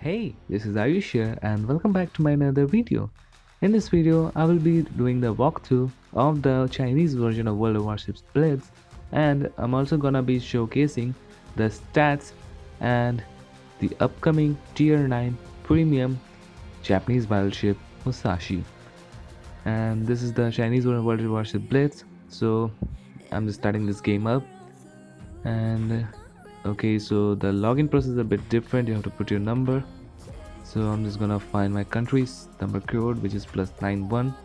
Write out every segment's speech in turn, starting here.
Hey, this is Ayush here and welcome back to my another video. In this video, I will be doing the walkthrough of the Chinese version of World of Warships Blitz, and I'm also gonna be showcasing the stats and the upcoming Tier 9 Premium Japanese Battleship Musashi. And this is the Chinese version of World of Warships Blitz, so I'm just starting this game up. And okay, so the login process is a bit different. You have to put your number. So I'm just gonna find my country's number code, which is +91,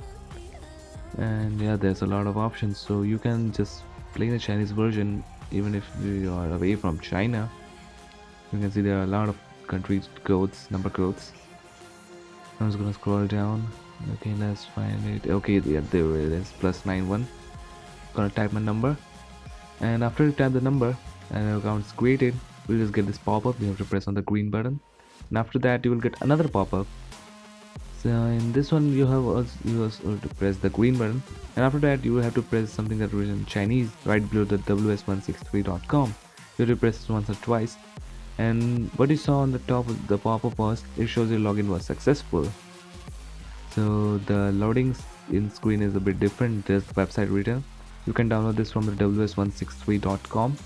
and yeah, there's a lot of options, so you can just play the Chinese version even if you are away from China. You can see there are a lot of country codes, number codes. I'm just gonna scroll down. Okay, let's find it. Okay, yeah, there it is, +91. Gonna type my number, and after you type the number and your account is created, we'll just get this pop-up. You have to press on the green button, and after that you will get another pop-up. So in this one you also to press the green button, and after that you will have to press something that written in Chinese right below the ws163.com. You have to press it once or twice, and what you saw on the top of the pop-up was it shows your login was successful. So the loading in screen is a bit different. There's the website written. You can download this from the ws163.com.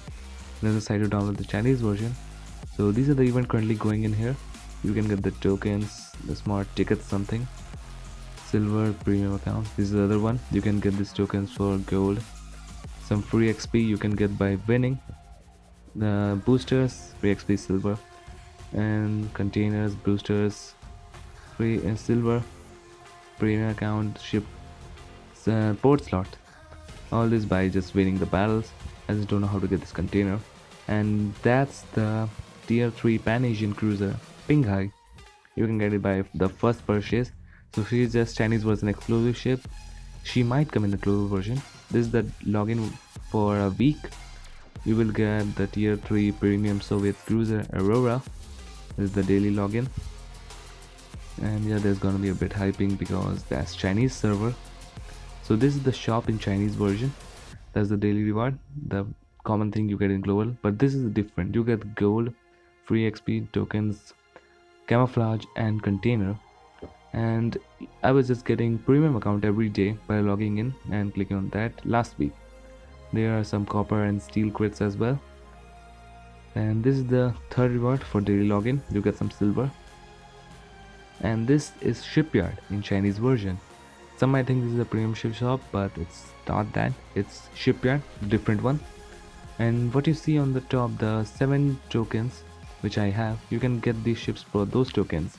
There's a site to download the Chinese version. So these are the event currently going in here. You can get the tokens, the smart tickets, something, silver, premium account. This is the other one. You can get these tokens for gold, some free XP you can get by winning, the boosters, free XP, silver, and containers, boosters, free and silver, premium account, ship, port slot. All this by just winning the battles. I just don't know how to get this container. And that's the tier 3 Pan-Asian cruiser Pinghai. You can get it by the first purchase. So she is just Chinese version exclusive ship. She might come in the global version. This is the login for a week. You will get the tier 3 premium Soviet cruiser Aurora. This is the daily login. And yeah, there's gonna be a bit hyping because that's Chinese server. So this is the shop in Chinese version. That's the daily reward, the common thing you get in global, but this is different. You get gold, free XP, tokens, camouflage, and container. And I was just getting premium account every day by logging in and clicking on that last week. There are some copper and steel crits as well. And this is the third reward for daily login. You get some silver. And this is shipyard in Chinese version. Some might think this is a premium ship shop, but it's not that. It's shipyard, different one. And what you see on the top, the 7 tokens which I have, you can get these ships for those tokens.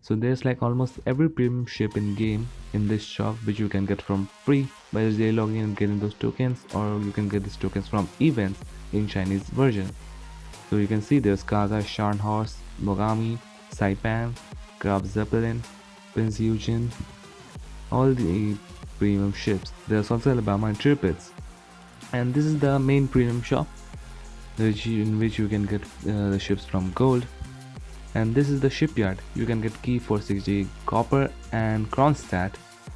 So there's like almost every premium ship in game in this shop which you can get from free by just daily logging and getting those tokens, or you can get these tokens from events in Chinese version. So you can see there's Kaga, Scharnhorst, Mogami, Saipan, Graf Zeppelin, Prince Eugen, all the premium ships. There's also Alabama and Tirpitz. And this is the main premium shop in which you can get the ships from gold. And this is the shipyard. You can get key for 60 copper and Kronstadt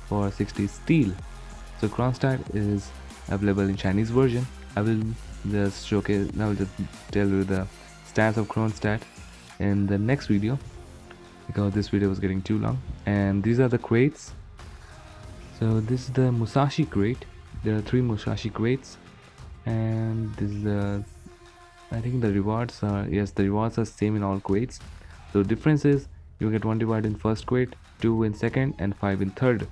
for 60 steel. So Kronstadt is available in Chinese version. I will just showcase, I will just tell you the stats of Kronstadt in the next video because this video was getting too long. And these are the crates. So this is the Musashi crate. There are 3 Musashi crates, and this is the, I think the rewards are, yes, the rewards are same in all crates. So difference is you get 1 reward in first crate, 2 in second, and 5 in third.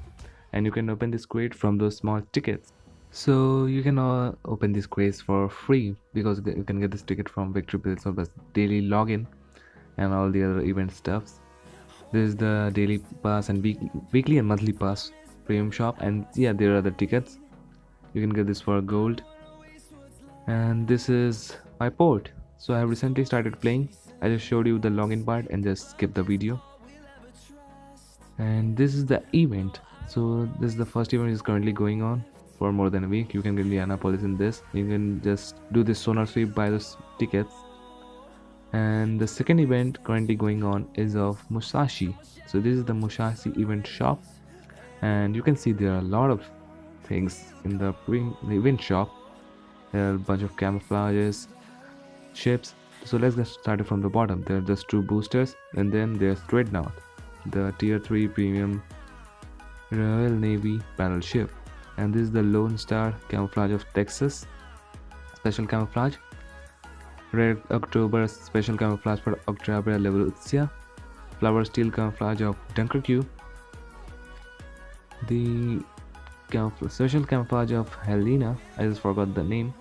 And you can open this crate from those small tickets. So you can open these crates for free because you can get this ticket from Victory Blitz or the daily login and all the other event stuffs. This is the daily pass and weekly and monthly pass premium shop, and yeah, there are the tickets. You can get this for gold. And this is my port. So I have recently started playing. I just showed you the login part and just skip the video. And this is the event. So this is the first event is currently going on for more than a week. You can get the Annapolis in this. You can just do this sonar sweep, buy those tickets. And the second event currently going on is of Musashi. So this is the Musashi event shop, and you can see there are a lot of things in the event shop. There are a bunch of camouflages, ships, So let's get started from the bottom. There are just two boosters, and then there's Dreadnought, the tier 3 premium Royal Navy battleship. And this is the Lone Star camouflage of Texas, special camouflage. Red October special camouflage for October level Utsya. Flower steel camouflage of Dunkirk. The special camouflage of Helena, I just forgot the name.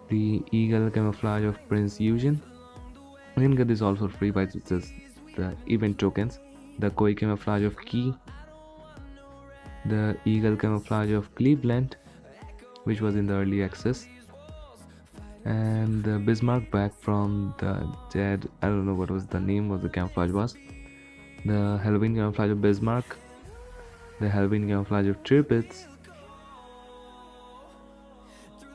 The eagle camouflage of Prince Eugene. You can get this also free by just the event tokens. The koi camouflage of Key. The eagle camouflage of Cleveland, which was in the early access. And the Bismarck back from the dead, I don't know what was the name of the camouflage was. The Halloween camouflage of Bismarck. The Halloween camouflage of Tirpitz.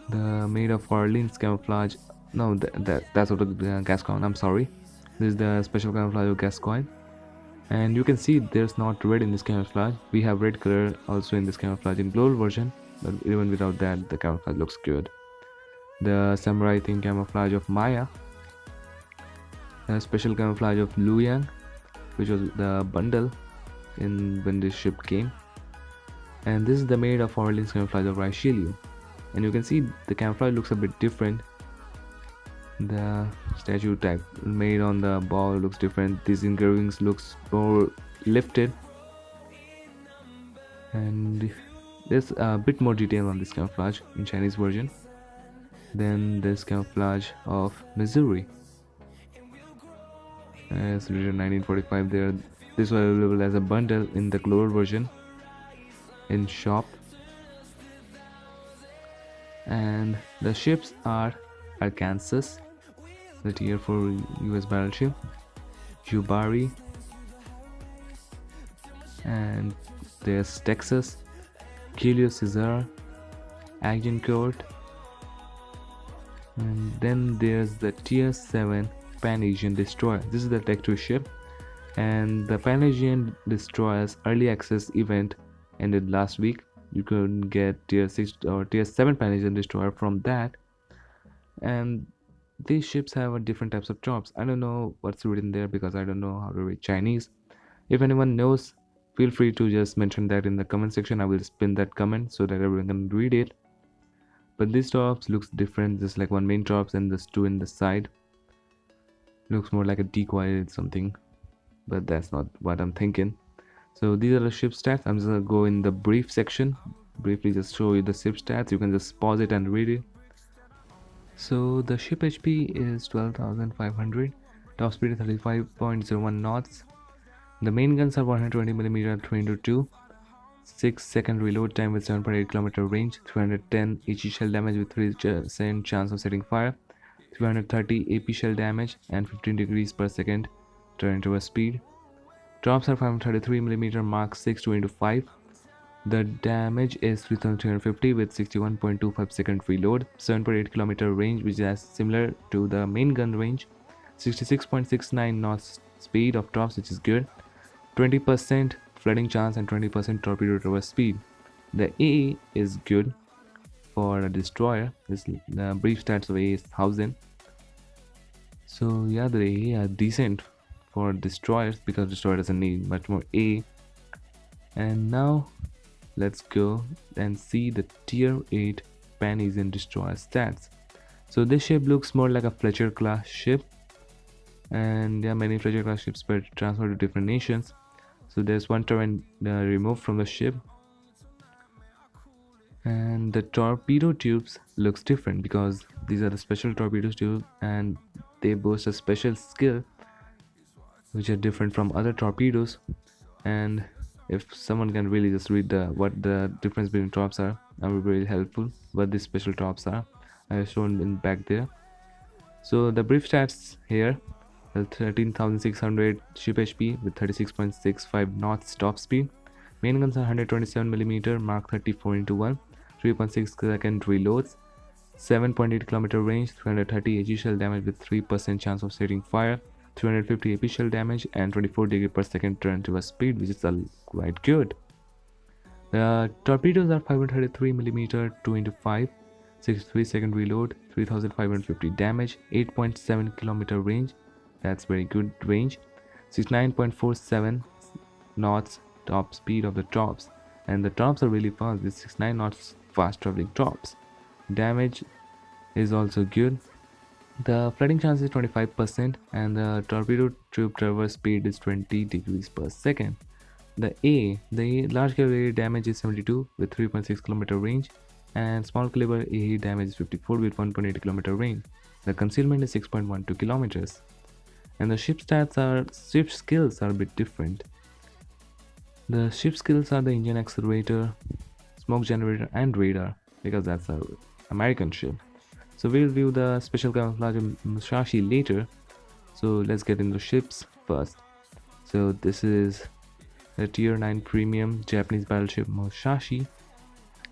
The Maid of Orleans camouflage, no, that's of the Gascoigne, I'm sorry. This is the special camouflage of Gascoigne. And you can see there's not red in this camouflage. We have red color also in this camouflage in global version, but even without that the camouflage looks good. The samurai theme camouflage of Maya. The special camouflage of Luyang, which was the bundle when this ship came. And this is the Maid of Orleans camouflage of Richelieu. And you can see the camouflage looks a bit different. The statue type made on the ball looks different. These engravings looks more lifted, and there's a bit more detail on this camouflage in Chinese version than this camouflage of Missouri. It's written 1945 there. This was available as a bundle in the global version in shop. And the ships are Arkansas, the tier 4 US battleship, Jubari, and there's Texas, Julius Caesar, Agincourt, and then there's the tier 7 Pan-Asian destroyer. This is the Tech 2 ship, and the Pan-Asian destroyer's early access event ended last week. You could get tier 6 or tier 7 Pan-Asian destroyer from that, and these ships have different types of jobs. I don't know what's written there because I don't know how to read Chinese. If anyone knows, feel free to just mention that in the comment section. I will pin that comment so that everyone can read it. But these jobs looks different, just like one main jobs and there's two in the side. Looks more like a decoy or something, but that's not what I'm thinking. So these are the ship stats. I'm just gonna go in the brief section, briefly just show you the ship stats. You can just pause it and read it. So the ship HP is 12,500, top speed is 35.01 knots. The main guns are 120mm 3x2, 6-second reload time with 7.8 km range, 310 HE shell damage with 3% chance of setting fire, 330 AP shell damage, and 15 degrees per second turn to a speed. Drops are 533mm Mark 6 2x5. The damage is 3350 with 61.25 second reload, 7.8 km range, which is similar to the main gun range, 66.69 knots speed of drops, which is good, 20% flooding chance and 20% torpedo traverse speed. The AA is good for a destroyer. The brief stats of AA is 1000. So yeah, the AA are decent for destroyers because destroyer doesn't need much more A. And now let's go and see the tier 8 Pan-Asian destroyer stats. So this ship looks more like a Fletcher class ship, and there are many Fletcher class ships were transferred to different nations. So there's one turret removed from the ship, and the torpedo tubes looks different because these are the special torpedo tubes and they boast a special skill which are different from other torpedoes. And if someone can really just read what the difference between tops are, that would be really helpful. What these special tops are, I have shown in back there. So the brief stats here: 13,600 ship HP with 36.65 knots top speed. Main guns are 127mm Mark 34x1, 3.6 second reloads, 7.8 km range, 330 HE shell damage with 3% chance of setting fire, 350 AP shell damage, and 24 degree per second turn to a speed, which is quite good. The torpedoes are 533mm 2x5, 63-second reload, 3550 damage, 8.7 km range. That's very good range. 69.47 knots top speed of the tops, and the tops are really fast. This 69 knots fast traveling tops. Damage is also good. The flooding chance is 25%, and the torpedo tube traverse speed is 20 degrees per second. The large caliber damage is 72 with 3.6 km range, and small caliber AE damage is 54 with 1.8 km range. The concealment is 6.12 kilometers. And the ship skills are a bit different. The ship skills are the engine accelerator, smoke generator, and radar, because that's an American ship. So we'll view the special camouflage of Musashi later. So let's get into ships first. So this is a tier 9 premium Japanese battleship Musashi,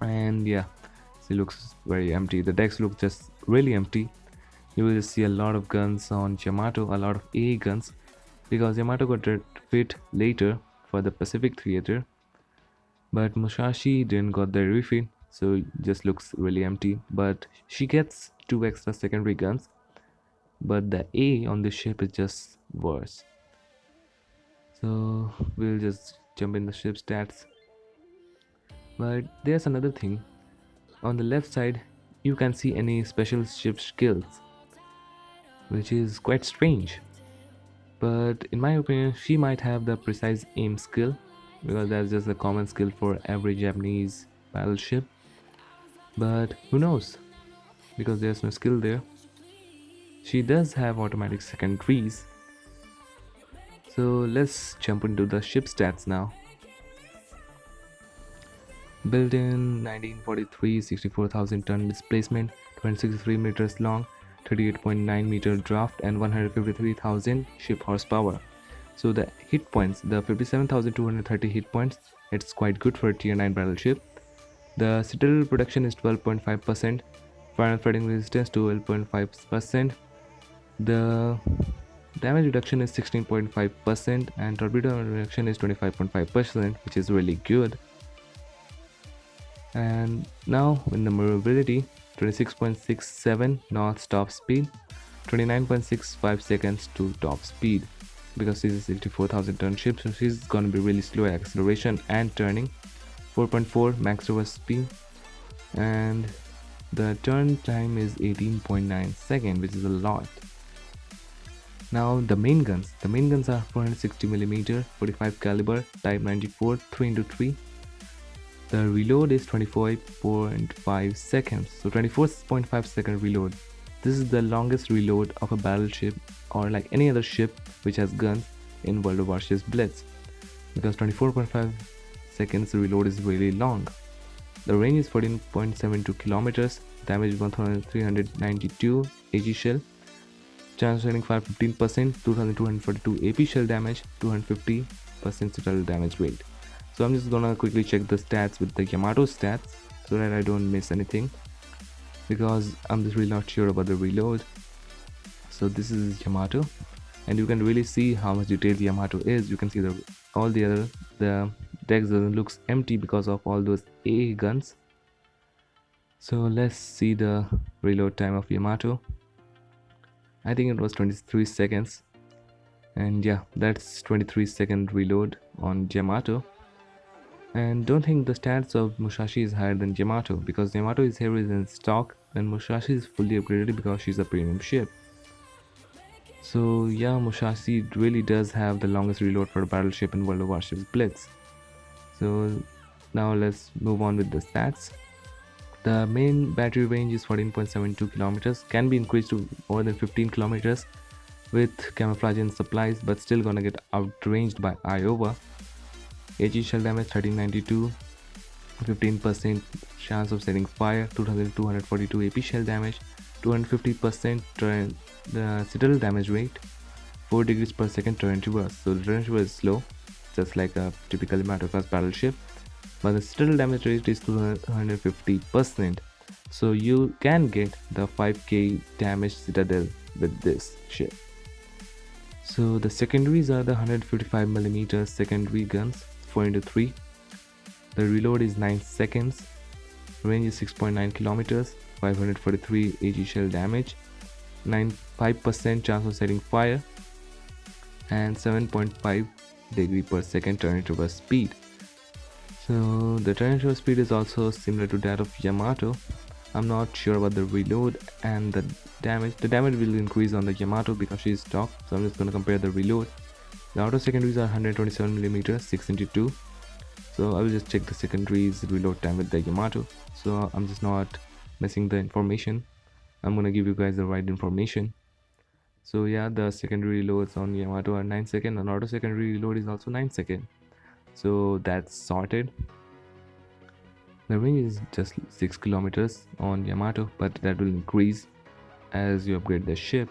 and yeah, it looks very empty. The decks look just really empty. You will see a lot of guns on Yamato, a lot of A guns, because Yamato got refit later for the Pacific theater, but Musashi didn't got the refit, so it just looks really empty. But she gets 2 extra secondary guns, but the A on this ship is just worse. So we'll just jump in the ship stats. But there's another thing. On the left side, you can see any special ship skills, which is quite strange. But in my opinion, she might have the precise aim skill, because that's just a common skill for every Japanese battleship. But who knows, because there's no skill there. She does have automatic secondaries. So let's jump into the ship stats now. Built in 1943, 64,000 ton displacement, 263 meters long, 38.9 meter draft, and 153,000 ship horsepower. So the hit points, the 57,230 hit points, it's quite good for a tier 9 battleship. The citadel production is 12.5%, fire and flooding resistance 12.5%. The damage reduction is 16.5%, and torpedo reduction is 25.5%, which is really good. And now in the maneuverability, 26.67 knots top speed, 29.65 seconds to top speed, because this is a 64,000 ton ship, so she's gonna be really slow at acceleration and turning. 4.4 max reverse speed, and the turn time is 18.9 seconds, which is a lot. Now the main guns are 460mm 45 caliber type 94 3x3. The reload is 24.5 seconds, so 24.5 second reload. This is the longest reload of a battleship or like any other ship which has guns in World of Warships Blitz, because 24.5 seconds reload is really long. The range is 14.72 kilometers, damage 1392 AG shell, chance rating fire 15%, 2242 AP shell damage, 250% citadel damage rate. So I'm just gonna quickly check the stats with the Yamato stats so that I don't miss anything, because I'm just really not sure about the reload. So this is Yamato, and you can really see how much detailed Yamato is. You can see the decks doesn't looks empty because of all those AA guns. So let's see the reload time of Yamato. I think it was 23 seconds, and yeah, that's 23-second reload on Yamato. And don't think the stats of Musashi is higher than Yamato, because Yamato is here in stock and Musashi is fully upgraded because she's a premium ship. So yeah, Musashi really does have the longest reload for a battleship in World of Warships Blitz. So now let's move on with the stats. The main battery range is 14.72 kilometers, can be increased to more than 15 kilometers with camouflage and supplies, but still gonna get outranged by Iowa. AG shell damage 1392, 15% chance of setting fire, 2242 AP shell damage, 250% the citadel damage rate, 4 degrees per second turn reverse. So the turn reverse is slow, just like a typical Yamato class battleship, but the citadel damage rate is 250%. So you can get the 5k damage citadel with this ship. So the secondaries are the 155mm secondary guns, 4x3. The reload is 9 seconds, range is 6.9 kilometers, 543 AG shell damage, 5% chance of setting fire, and 7.5 degree per second turn reverse speed. So the turn reverse speed is also similar to that of Yamato. I'm not sure about the reload and the damage. The damage will increase on the Yamato because she is stock, so I'm just going to compare the reload. The auto secondaries are 127mm 6x2, so I will just check the secondaries reload time with the Yamato. So I'm just not missing the information. I'm gonna give you guys the right information. So yeah, the secondary reloads on Yamato are 9 seconds, and auto secondary reload is also 9 seconds. So that's sorted. The range is just 6 kilometers on Yamato, but that will increase as you upgrade the ship.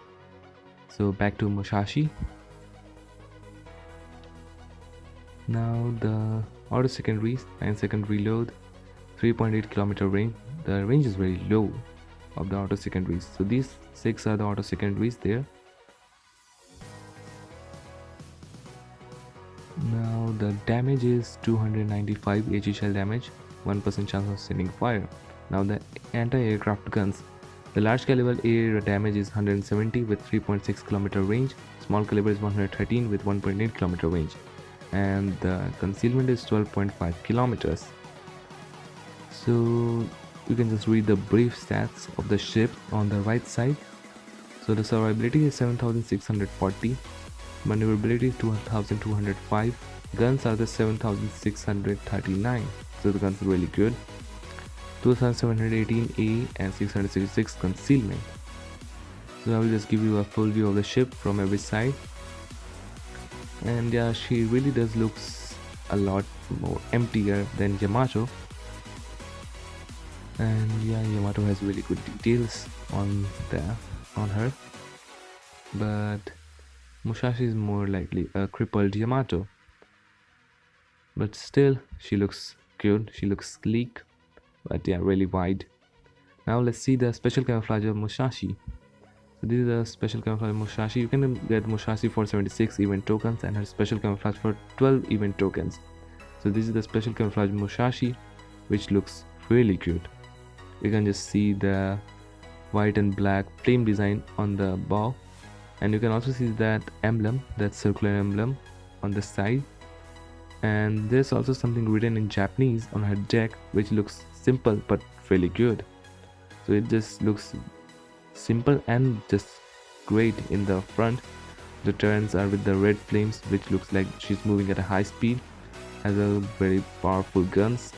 So back to Musashi. Now the auto secondaries, 9 second reload, 3.8 kilometer range. The range is very low of the auto secondaries. So these 6 are the auto secondaries there. Now the damage is 295 AG shell damage, 1% chance of sending fire. Now the anti-aircraft guns. The large caliber air damage is 170 with 3.6 kilometer range. Small caliber is 113 with 1.8 kilometer range. And the concealment is 12.5 kilometers. So you can just read the brief stats of the ship on the right side. So the survivability is 7640, maneuverability is 2205, guns are the 7639, so the guns are really good. 2718 A and 666 concealment. So I will just give you a full view of the ship from every side. And yeah, she really does looks a lot more emptier than Yamato. And yeah, Yamato has really good details on her, but Musashi is more likely a crippled Yamato. But still, she looks good, she looks sleek, but yeah, really wide. Now let's see the special camouflage of Musashi. So this is a special camouflage of Musashi. You can get Musashi for 76 event tokens and her special camouflage for 12 event tokens. So this is the special camouflage Musashi, which looks really good. You can just see the white and black flame design on the bow, and you can also see that emblem, that circular emblem on the side. And there's also something written in Japanese on her deck, which looks simple but really good. So it just looks simple and just great in the front. The turrets are with the red flames, which looks like she's moving at a high speed, has a very powerful guns.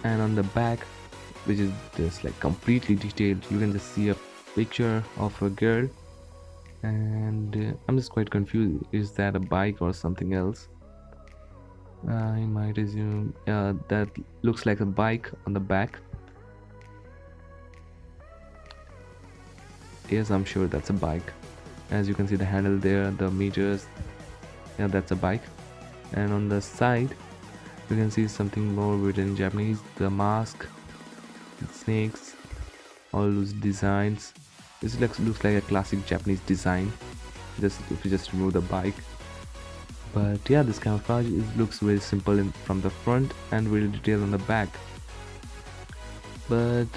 And on the back, which is just like completely detailed, you can just see a picture of a girl, and I'm just quite confused. Is that a bike or something else? I might assume that looks like a bike on the back. Yes, I'm sure that's a bike. As you can see the handle there, the meters, yeah, that's a bike. And on the side you can see something more written in Japanese, the mask, snakes, all those designs. This looks like a classic Japanese design, just if you just remove the bike. But yeah, this camouflage looks very simple from the front and really detailed on the back. But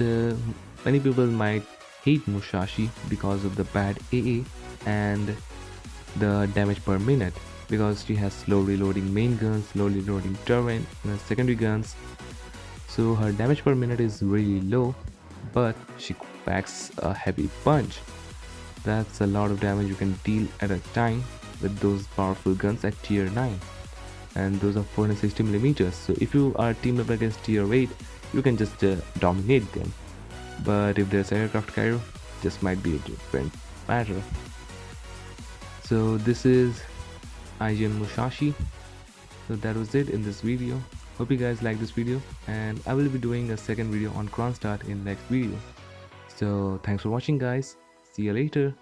many people might hate Musashi because of the bad AA and the damage per minute, because she has slow reloading main guns, slow reloading turret and secondary guns. So her damage per minute is really low, but she packs a heavy punch. That's a lot of damage you can deal at a time with those powerful guns at tier 9, and those are 460mm. So if you are teamed up against tier 8, you can just dominate them. But if there's aircraft carrier, this might be a different matter. So this is IJN Musashi. So that was it in this video. Hope you guys like this video, and I will be doing a second video on Kronstadt in next video. So thanks for watching guys, see you later.